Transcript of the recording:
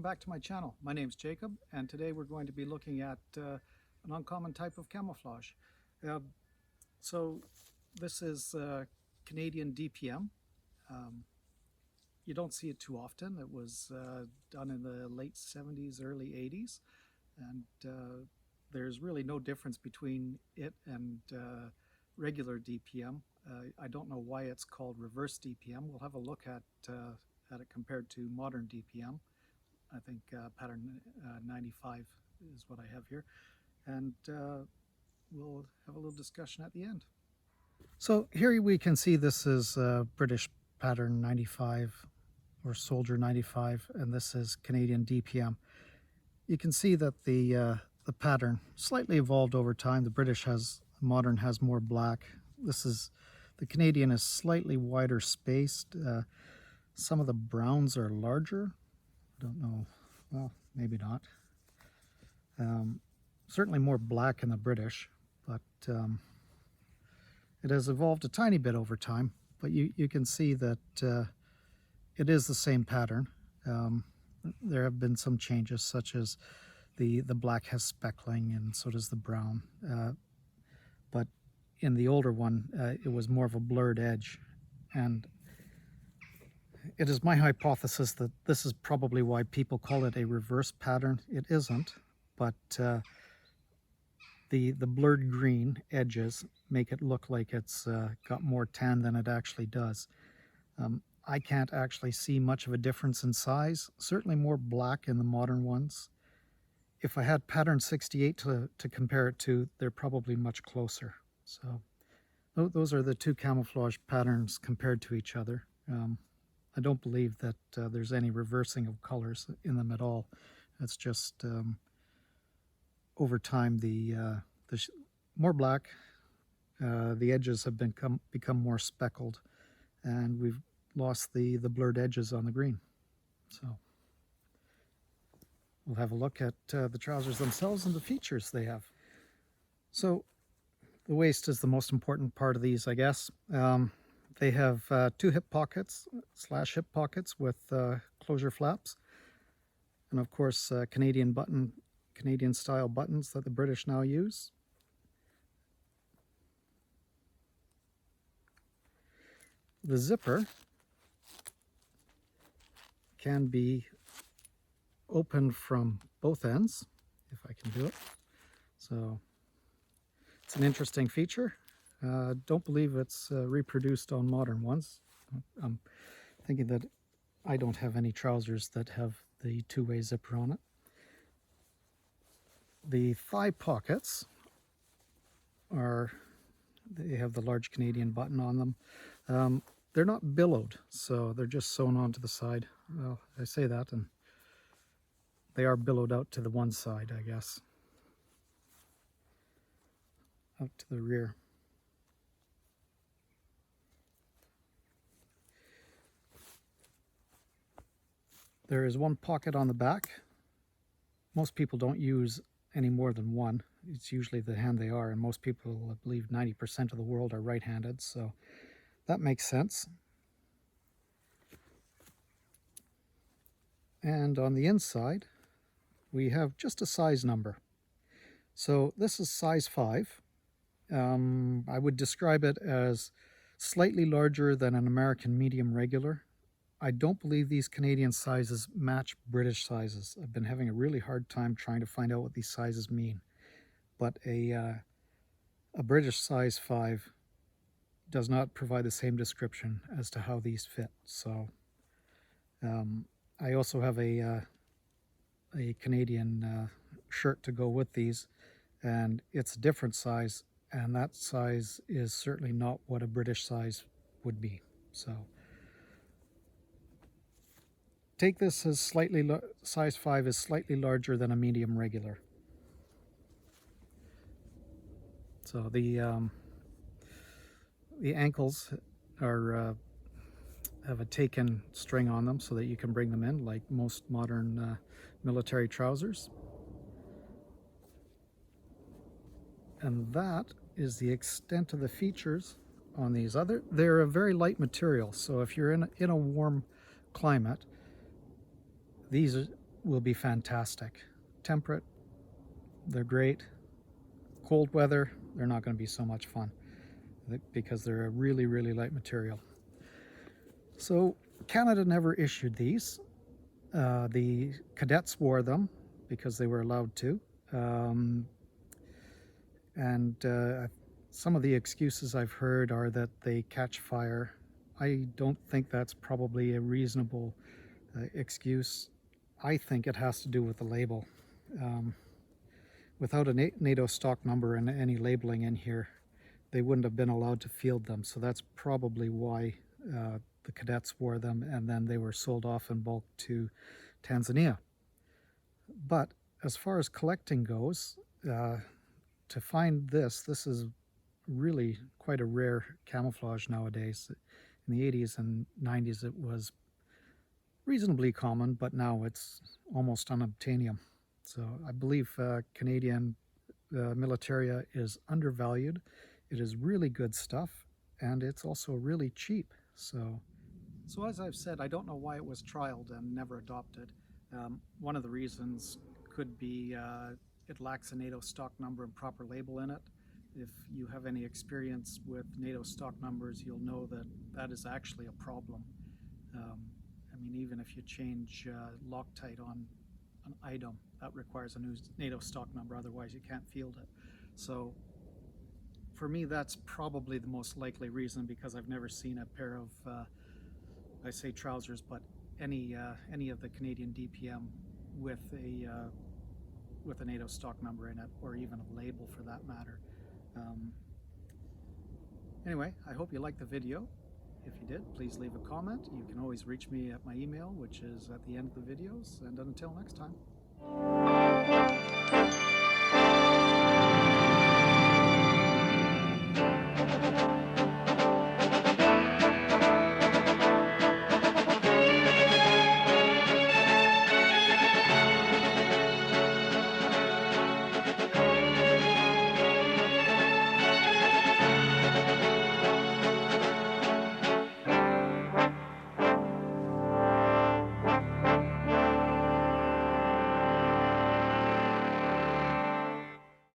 welcome back to my channel. My name's Jacob, and today we're going to be looking at an uncommon type of camouflage. Uh, so this is Canadian DPM. Um, you don't see it too often. It was done in the late 70s, early 80s, and there's really no difference between it and regular DPM. I don't know why it's called reverse DPM. We'll have a look at it compared to modern DPM. I think pattern 95 is what I have here, and we'll have a little discussion at the end. So here we can see this is British pattern 95 or Soldier 95, and this is Canadian DPM. You can see that the pattern slightly evolved over time. The British modern has more black. The Canadian is slightly wider spaced. Some of the browns are larger. Don't know, well, maybe not. Certainly more black in the British, but it has evolved a tiny bit over time. But you can see that it is the same pattern. There have been some changes, such as the black has speckling, and so does the brown. But in the older one, it was more of a blurred edge, and it is my hypothesis that this is probably why people call it a reverse pattern. It isn't, but the blurred green edges make it look like it's got more tan than it actually does. I can't actually see much of a difference in size, certainly more black in the modern ones. If I had pattern 68 to compare it to, they're probably much closer. So those are the two camouflage patterns compared to each other. I don't believe that there's any reversing of colors in them at all. It's just over time the more black, the edges have become more speckled, and we've lost the blurred edges on the green. So we'll have a look at the trousers themselves and the features they have. So the waist is the most important part of these, I guess. They have two hip pockets / hip pockets with closure flaps, and of course Canadian style buttons that the British now use. The zipper can be opened from both ends, if I can do it. So it's an interesting feature. Don't believe it's reproduced on modern ones. I'm thinking that I don't have any trousers that have the two-way zipper on it. The thigh pockets they have the large Canadian button on them. They're not billowed, so they're just sewn onto the side. Well, I say that, and they are billowed out to the one side, I guess. Out to the rear. There is one pocket on the back. Most people don't use any more than one. It's usually the hand they are, and most people, I believe 90% of the world are right-handed, so that makes sense. And on the inside, we have just a size number. So this is size 5. I would describe it as slightly larger than an American medium regular. I don't believe these Canadian sizes match British sizes. I've been having a really hard time trying to find out what these sizes mean. But a British size 5 does not provide the same description as to how these fit. So I also have a Canadian shirt to go with these, and it's a different size, and that size is certainly not what a British size would be. So take this as size 5 is slightly larger than a medium regular. So the ankles have a taken string on them so that you can bring them in, like most modern military trousers. And that is the extent of the features on these. They're a very light material, so if you're in a warm climate, these will be fantastic. Temperate, they're great. Cold weather, they're not going to be so much fun because they're a really, really light material. So Canada never issued these. The cadets wore them because they were allowed to. Some of the excuses I've heard are that they catch fire. I don't think that's probably a reasonable excuse. I think it has to do with the label. Without a NATO stock number and any labeling in here, they wouldn't have been allowed to field them. So that's probably why the cadets wore them, and then they were sold off in bulk to Tanzania. But as far as collecting goes, to find this is really quite a rare camouflage nowadays. In the 80s and 90s it was reasonably common, but now it's almost unobtainium. So I believe Canadian Militaria is undervalued. It is really good stuff, and it's also really cheap. So as I've said, I don't know why it was trialed and never adopted. One of the reasons could be it lacks a NATO stock number and proper label in it. If you have any experience with NATO stock numbers, you'll know that that is actually a problem. I mean, even if you change Loctite on an item, that requires a new NATO stock number, otherwise you can't field it. So for me, that's probably the most likely reason, because I've never seen a pair of, I say trousers, but any of the Canadian DPM with a NATO stock number in it, or even a label for that matter. Anyway, I hope you liked the video. If you did, please leave a comment. You can always reach me at my email, which is at the end of the videos. And until next time.